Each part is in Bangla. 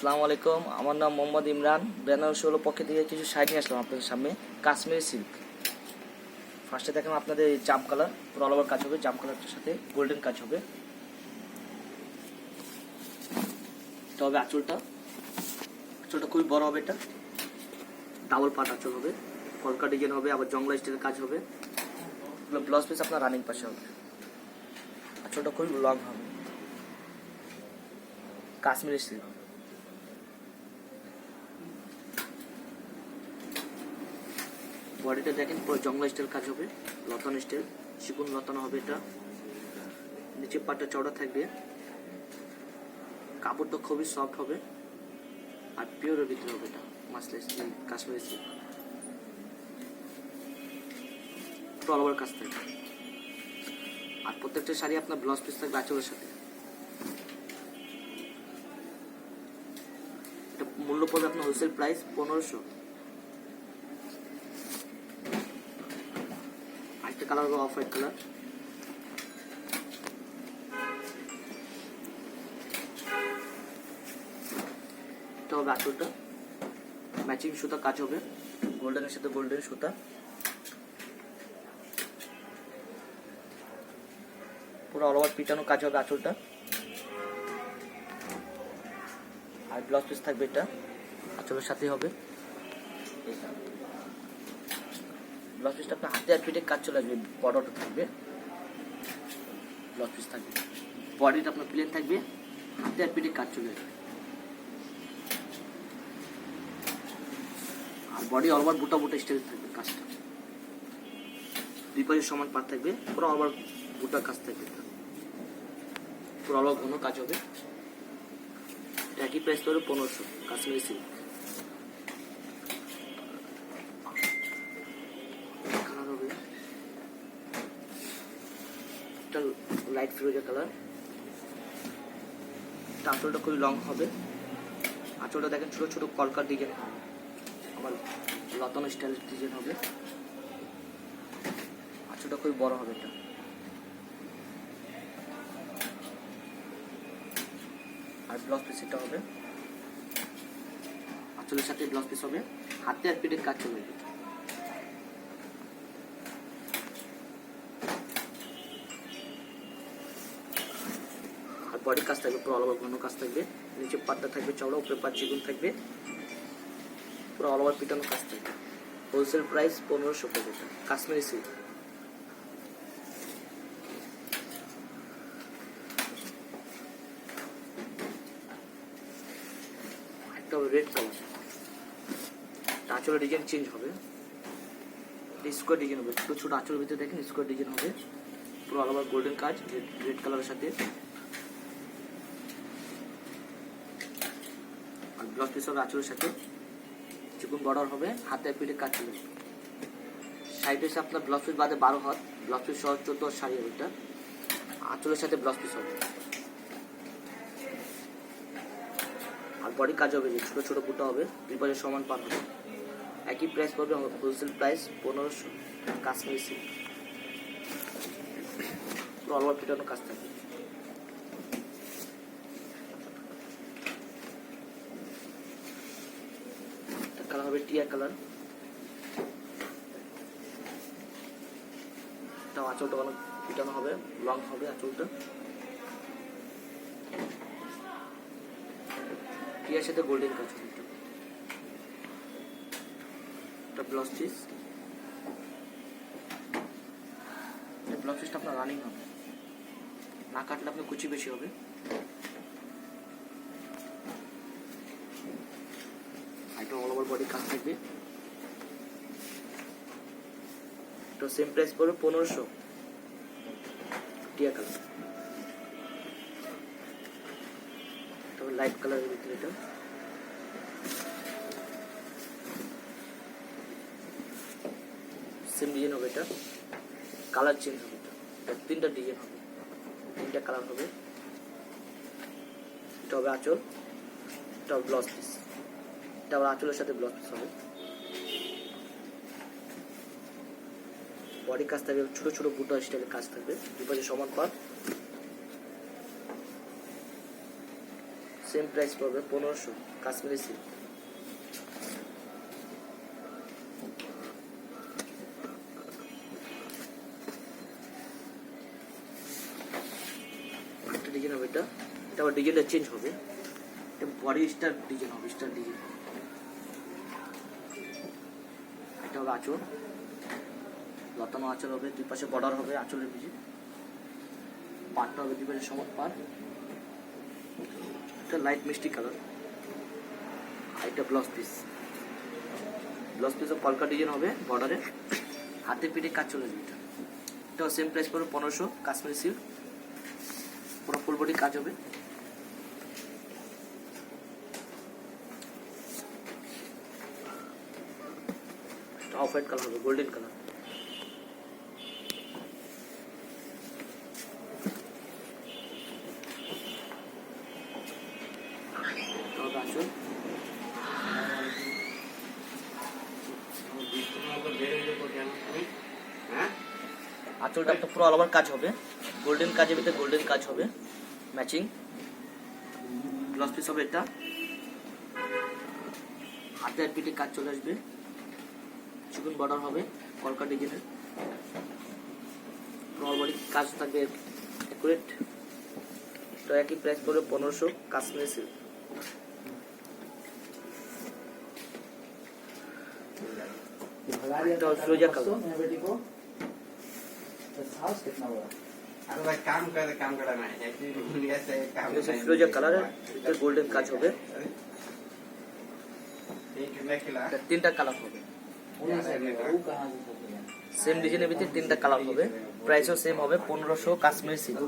আসসালামু আলাইকুম, আমার নাম মোহাম্মদ ইমরান। বেনারসি হলো পক্ষে থেকে কিছু শাড়ি নিয়ে আসলাম আপনাদের সামনে, কাশ্মীরি সিল্ক। ফার্স্টে দেখেন আপনাদের এই জাম কালার, পুরো অল ওভার কাজ হবে, জাম কালারটার সাথে গোল্ডেন কাজ হবে। এটা হবে আঁচলটা, আঁচলটা খুবই বড় হবে, এটা ডাবল পার্ট আঁচল হবে, কলকা ডিজাইন হবে, আবার জংলা স্টাইলের কাজ হবে। ব্লাউজ পিস আপনার রানিং পাশে হবে, আঁচলটা খুবই লং হবে, কাশ্মীরি সিল্ক। বডিটা দেখেন পুরো জংলা স্টাইল কাজ হবে, লতানো স্টাইল, চিকন লতানো হবে। এটা নিচে পাটটা চওড়া থাকবে, কাপড়টা খুবই সফট হবে আর পিওরের ভিতরে হবে। এটা মাসলেস কাশ্মীরি সিল্ক, পুরো অল ওভার কাজ থাকবে। আর প্রত্যেকটা শাড়ি আপনার ব্লাউজ পিস থাকবে আঁচলের সাথে। এটা মূল্য পড়বে আপনার হোলসেল প্রাইস 1500। আরেকটা কালার হবে অফ হোয়াইট কালার, এটা হবে আঁচলটা, ম্যাচিং সুতা কাজ হবে, গোল্ডেনের সাথে গোল্ডেন সুতা। পুরো অল ওভার পিটানো কাজ হবে আঁচলটা। আর ব্লাউজ পিস থাকবে এটা আঁচলের সাথেই হবে। ব্লাউজ পিসটা আপনার হাতে আর পিঠে কাজ চলে আসবে, বর্ডারটা থাকবে, ব্লাউজ পিস থাকবে, বডিটা আপনার প্লেন থাকবে, হাতে আর পিঠে কাজ চলে আসবে। আর বডি অল ওভার বুটা বুটা স্টাইল থাকবে কাজটা, দুই পাশে সমান পাত থাকবে, পুরো অল ওভার বুটা কাজ থাকবে, পুরো অল ওভার ঘন কাজ হবে। একই প্রাইস পড়বে 1500, কাশ্মীরি সিল্ক। কালার হবে এটা লাইট ফিরোজা কালার। আঁচলটা খুবই লং হবে, আঁচলটা দেখেন ছোট ছোট কলকার ডিজাইন হবে, আবার লতানো স্টাইল ডিজাইন হবে। আঁচলটা খুবই বড় হবে। এটা আর ব্লাউজ পিস এটা হবে, আঁচলের সাথে ব্লাউজ পিস হবে, হাতে আর পিঠের কাজ চলে যাবে। আর বডির কাজ থাকবে পুরো অল ওভার ঘন কাজ থাকবে, নিচে পাটটা থাকবে চওড়া, উপরে পাট চিকন থাকবে, পুরো অল ওভার পিটানো কাজ থাকবে। হোলসেল প্রাইস 1500 পড়বে, কাশ্মীরি সিল্ক। একটা হবে রেড কালার, আঁচলের ডিজাইন চেঞ্জ হবে, স্কোয়ার ডিজাইন হবে, ছোট ছোট আঁচলের ভিতরে দেখেন স্কোয়ার ডিজাইন হবে, পুরো অল ওভার গোল্ডেন কাজ রেড কালারের সাথে। আর ব্লাউজ পিস হবে আঁচলের সাথে, চিকন বর্ডার হবে, হাতে পিঠে কাজ চলে যাবে। সাইড হচ্ছে আপনার ব্লাউজ পিস বাদে 12 হাত, ব্লাউজ পিস সহ 14 হাত শাড়ি হবে। এটা আঁচলের সাথে ব্লাউজ পিস হবে। আর বডি কাজ হবে, ছোট ছোট বুটা হবে, দুই পাশে সমান পার হবে। একই প্রাইস পড়বে হোলসেল প্রাইস 1500, কাশ্মীরি সিল্ক। পুরো অল ওভার পিটানো কাজ থাকবে। কালার হবে টিয়া কালার, এটা আঁচলটা অনেক পিটানো হবে, লং হবে আঁচলটা, টিয়ার সাথে গোল্ডেন কাজ হবে। এটা ব্লাউজ পিস, ব্লাউজ পিসটা আপনার রানিং হবে, না কাটলে আপনার কুচি বেশি হবে। এটা অল ওভার বডি কাজ থাকবে, এটা সেম প্রাইস পড়বে 1500, টিয়া কালার। তবে লাইট কালারের ভিতরে এটা সেম ডিজাইন হবে, এটা কালার চেঞ্জ হবে। এটা তিনটা ডিজাইন হবে, তিনটা কালার হবে। এটা হবে আঁচল, এটা হবে ব্লাউজ পিস, এটা আবার আঁচলের সাথে ব্লাউজ পিস হবে। বডি কাজ থাকবে, ছোট ছোট বুটা স্টাইলের কাজ থাকবে, দুপাশে সমান পাত, সেম প্রাইস পড়বে 1500 কাশ্মীরি সিল্ক। একটা ডিজাইন হবে এটা, এটা আবার ডিজাইনটা চেঞ্জ হবে, এটা বডি স্টার ডিজাইন হবে, স্টার ডিজাইন। এটা হবে আঁচল, লতানো আঁচল হবে, দুই পাশে বর্ডার হবে আঁচলের নিচে, পাটটা হবে দুই পাশে সমান পাট, এটা লাইট মিষ্টি কালার। আর এটা ব্লাউজ পিস, ব্লাউজ পিসও কলকা ডিজাইন হবে বর্ডারে, হাতে পিঠে কাজ চলে যাবে। এটাও সেম প্রাইস পড়বে 1500 কাশ্মীরি সিল্ক, পুরো ফুল বডি কাজ হবে। অফ হোয়াইট কালার হবে, গোল্ডেন কালার। আঁচলটা তো পুরো অল ওভার কাজ হবে, গোল্ডেন কাজের ভিতরে গোল্ডেন কাজ হবে ম্যাচিং। ব্লাউজ পিস হবে এটা, হাতে আর পিঠে কাজ চলে আসবে, চিকন বর্ডার হবে কলকা ডিজাইনের, অল বডি কাজ থাকবে অ্যাকুরেট। তো একই প্রাইস পড়বে 1500 কাশ্মীরি সিল্ক। ফিরোজা কালার, ফিরোজা কালারের গোল্ডেন কাজ হবে, তিনটা কালার হবে, সেম ডিজাইনের ভিতরে তিনটা কালার হবে, প্রাইসও সেম হবে 1500 কাশ্মীরি সিল্ক।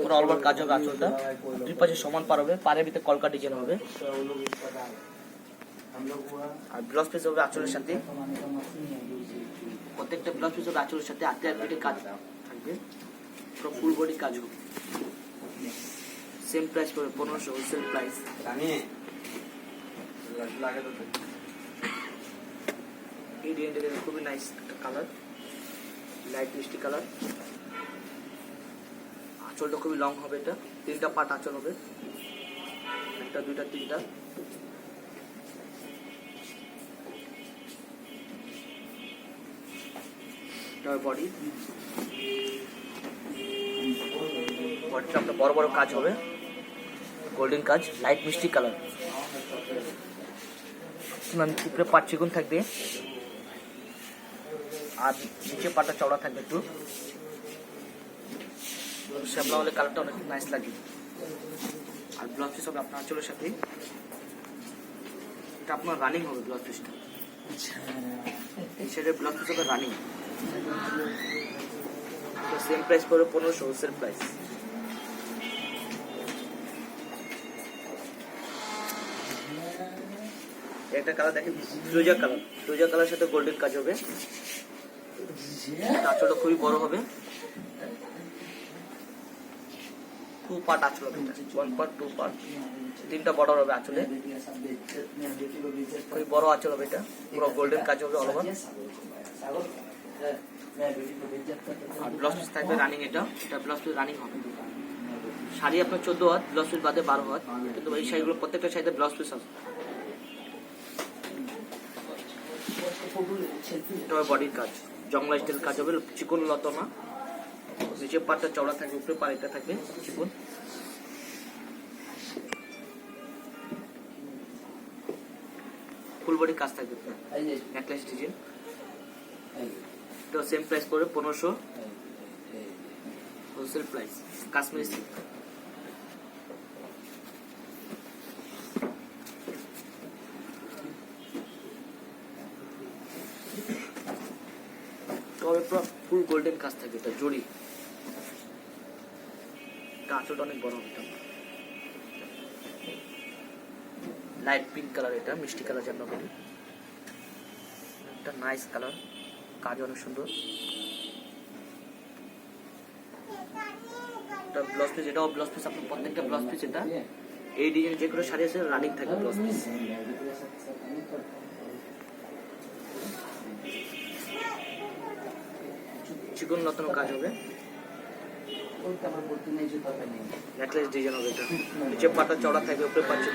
পুরো অল ওভার কাজ হবে আঁচলটা, দুই পাশে সমান পার হবে, পাড়ের ভিতরে কলকা ডিজাইন হবে। আর ব্লাউজ পিস হবে আঁচলের সাথে, প্রত্যেকটা ব্লাউজ পিস হবে আঁচলের সাথে, হাতে আর পিঠে কাজ থাকবে, পুরো ফুল বডি কাজ হবে। সেম প্রাইস পড়বে 1500 হোলসেল প্রাইস। এই ডিজাইনটা খুবই নাইস একটা কালার, লাইট মিষ্টি কালার। আঁচলটা খুবই লং হবে, এটা তিনটা পার্ট আঁচল হবে, একটা দুইটা তিনটা। বডি, বডিটা আপনার বড় বড় কাজ হবে, গোল্ডেন কাজ, লাইট মিষ্টি কালার। উপরে পাট চিকন থাকবে, আর নিচে পাটটা চওড়া থাকবে একটু, শ্যামলা হলে কালারটা অনেক নাইস লাগে। আর ব্লাউজ পিস হবে আপনার আঁচলের সাথে, এটা আপনার রানিং হবে ব্লাউজ পিসটা, এই সাইডের ব্লাউজ পিস হবে রানিং। সেম প্রাইস পড়বে 1500 হোলসেল প্রাইস। একটা কালার দেখেন, ফিরোজা কালার, ফিরোজা কালারের সাথে গোল্ডেন কাজ হবে, আঁচলটা খুবই বড় হবে, 2 পার্ট আঁচল হবে, 1 পার্ট 2 পার্ট, তিনটা বর্ডার হবে আঁচলে, খুবই বড় আঁচল হবে, এটা পুরো গোল্ডেন কাজ হবে অল ওভার। আর ব্লাউজ পিস থাকবে রানিং, এটা ব্লাউজ পিস রানিং হবে। শাড়ি আপনার 14 হাত, ব্লাউজ পিস বাদে 12 হাত, কিন্তু এই শাড়িগুলো প্রত্যেকটা শাড়িতে ব্লাউজ পিস আছে। এটা বডির কাজ, জংলা স্টাইল কাজ হবে, চিকন লতানো, নিচে পাটটা চওড়া থাকবে, উপরে পাড়িটা থাকবে চিকন। ফুল বডি কাজ থাকবে, নেকলেস ডিজাইন। তো সেম প্রাইস পড়বে 1500 হোলসেল প্রাইস কাশ্মীরি সিল্ক। তবে পুরো ফুল গোল্ডেন কাজ থাকবে, এটা জড়ি, এটা আঁচলটা অনেক বড় হবে, লাইট পিঙ্ক কালার, এটা মিষ্টি কালার যেন বলি, এটা নাইস কালার, কাজ অনেক সুন্দর। এটা ব্লাউজ পিস, এটাও ব্লাউজ পিস, আপনার প্রত্যেকটা ব্লাউজ পিস এটা এই ডিজাইন যে কোনো শাড়ি আছে রানিং থাকে ব্লাউজ পিস। চিকন লতানো কাজ হবে, নেকলেস ডিজাইন হবে এটা, নিচে পাটা চড়া থাকবে, উপরে পাচ্ছে।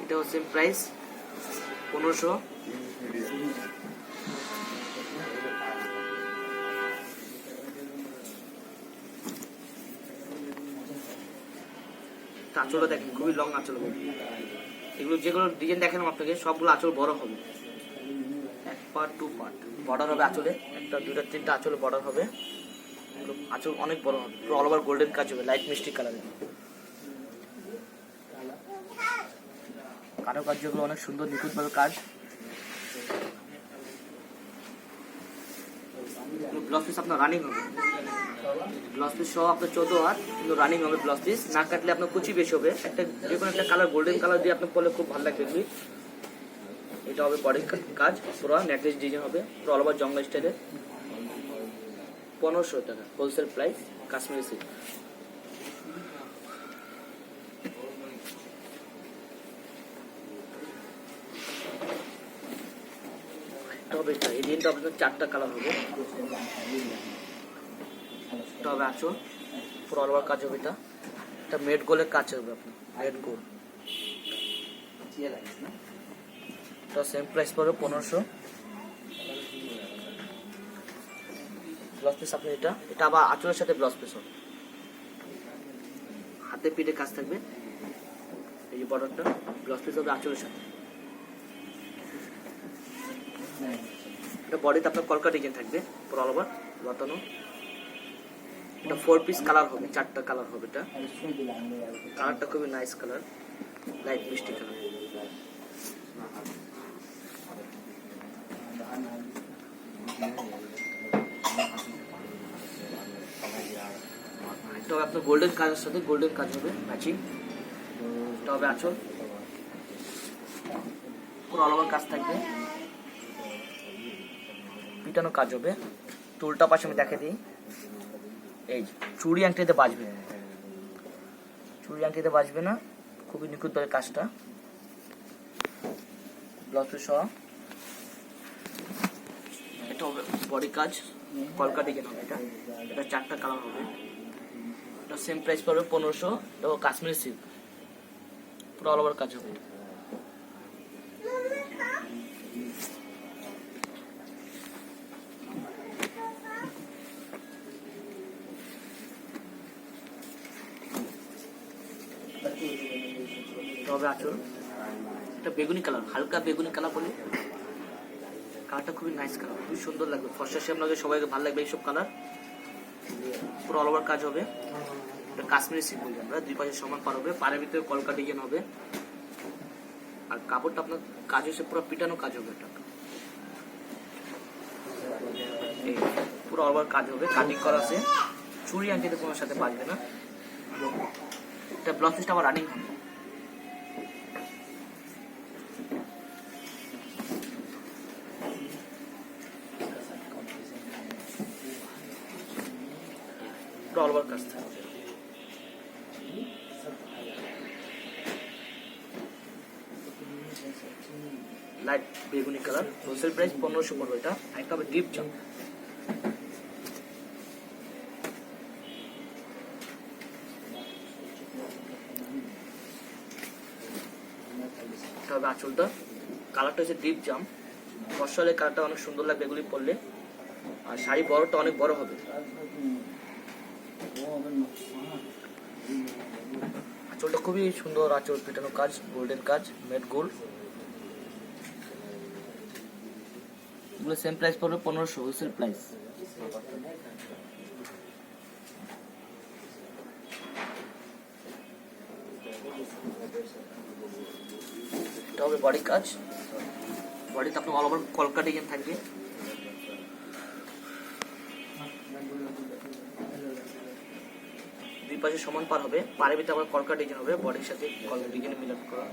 এটা হচ্ছে প্রাইস 1500। আঁচলটা দেখেন খুবই লং আঁচল হবে। এগুলো যেগুলো ডিজাইন দেখালাম আপনাকে সবগুলো আঁচল বড় হবে, 1 পার্ট 2 পার্ট বর্ডার হবে আঁচলে, 1টা 2টা 3টা আঁচলে বর্ডার হবে। আঁচল অনেক বড় হবে, পুরো অল ওভার গোল্ডেন কাজ হবে, লাইট মিষ্টি কালারের। কারুকার্যগুলো অনেক সুন্দর নিখুঁতভাবে কাজ। ব্লাউজ পিস আপনার রানিং হবে, ব্লাউজ পিস সহ আপনার 14 হাত, কিন্তু রানিং হবে ব্লাউজ পিস। না কাটলে আপনার কুচি বেশি হবে। একটা যে কোনো একটা কালার গোল্ডেন কালার দিয়ে আপনি পরলে খুব ভালো লাগবে এগুলি। এটা হবে বডির কাজ, পুরো নেকলেস ডিজাইন হবে, পুরো অল ওভার জঙ্গল স্টাইলে। 1500 টাকা হোলসেল প্রাইস, কাশ্মীরি সিল্ক। হবে এটা, এই দিনটা আপনার 4টা কালার হবে। এটা হবে আঁচল, পুরো অল ওভার কাজ হবে। এটা মেড গোলের কাজ হবে আপনার, মেড গোল। এটা সেম প্রাইস পড়বে 1500। ব্লাউজ পিস আপনি এটা আবার আঁচলের সাথে ব্লাউজ পিস হবে, হাতে পিঠে কাজ থাকবে। এই যে বর্ডারটা, ব্লাউজ পিস হবে আঁচলের সাথে। এটা বডিতে আপনার কলকা ডিজাইন থাকবে, পুরো অল ওভার লতানো। এটা 4 পিস কালার হবে, 4টা কালার হবে। এটা কালারটা খুবই নাইস কালার, লাইট মিষ্টি কালার। এটা হবে আপনার গোল্ডেন কাজের সাথে গোল্ডেন কাজ হবে ম্যাচিং। এটা হবে আঁচল, পুরো অল ওভার কাজ থাকবে, পিটানো কাজ হবে। টুলটা পাশে আমি দেখে দিই, এই চুড়ি আংটিতে বাজবে, চুড়ি আংটিতে বাজবে না, খুবই নিখুঁতভাবে কাজটা। ব্লাউজ পিস সহ। এটা হবে বডি কাজ, কলকা ডিজাইন হবে। এটা 4টা কালার হবে। এটা সেম প্রাইস পড়বে 1500। এটা কাশ্মীরি সিল্ক, পুরো অল ওভার কাজ হবে। হবে আঁচল, এটা বেগুনি কালার, হালকা বেগুনি কালার বলে। কালারটা খুবই নাইস কালার, খুবই সুন্দর লাগবে, ফর্সা শেপ লাগবে, সবাইকে ভালো লাগবে এইসব কালার। পুরো অল ওভার কাজ হবে। এটা কাশ্মীরি সিল্ক বলি আমরা, 2 পাশে সমান পার হবে, পাড়ের ভিতরে কলকা ডিজাইন হবে। আর কাপড়টা আপনার কাজ হচ্ছে পুরো পিটানো কাজ হবে। এটা পুরো অল ওভার কাজ হবে, কাটিং করা আছে, চুড়ি আংটিতে কোনো সাথে বাজবে না। এটা ব্লাউজ পিসটা আবার রানিং হবে। অল ওভার কাজ থাকবে। লাইট বেগুনি কালার, হোলসেল প্রাইস 1500 পড়বে। এটা একটা হবে ডিপ জাম, এটা হবে আঁচলটা। কালারটা হচ্ছে ডিপ জাম, বর্ষালে কালারটা অনেক সুন্দর লাগবে এগুলি পরলে। আর শাড়ি বড়টা অনেক বড় হবে। আঁচলটা খুবই সুন্দর, আঁচল পিটানো কাজ, গোল্ডেন কাজ, মেড গোল্ড। এগুলো সেম প্রাইস পড়বে 1500 হোলসেল প্রাইস। এটা হবে বডি কাজ, বডিতে আপনার অল ওভার কলকা ডিজাইন থাকবে। দুই পাশে সমান পার হবে, পাড়ের ভিতরে আবার কলকা ডিজাইন হবে, বডির সাথে কলকা ডিজাইন মিলান করা।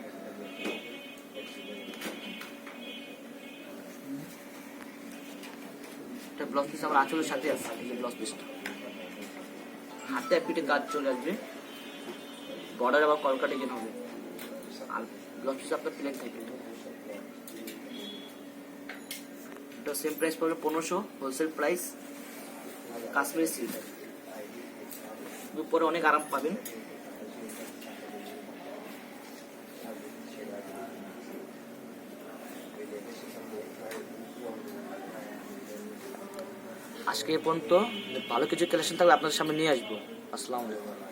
এটা ব্লাউজ পিস আমার আঁচলের সাথে আছে, এই যে ব্লাউজ পিসটা হাতে পিঠে কাজ চলে আসবে, বর্ডার আবার কলকা ডিজাইন হবে। আর ব্লাউজ পিস আপনার প্লেন থাকবে। এটা সেম প্রাইস পড়বে 1500 হোলসেল প্রাইস। কাশ্মীরি সিল্কের, পরে অনেক আরাম পাবেন। আজকে এ পর্যন্ত, ভালো কিছু কালেকশন থাকলে আপনাদের সামনে নিয়ে আসবো। আসসালামু আলাইকুম।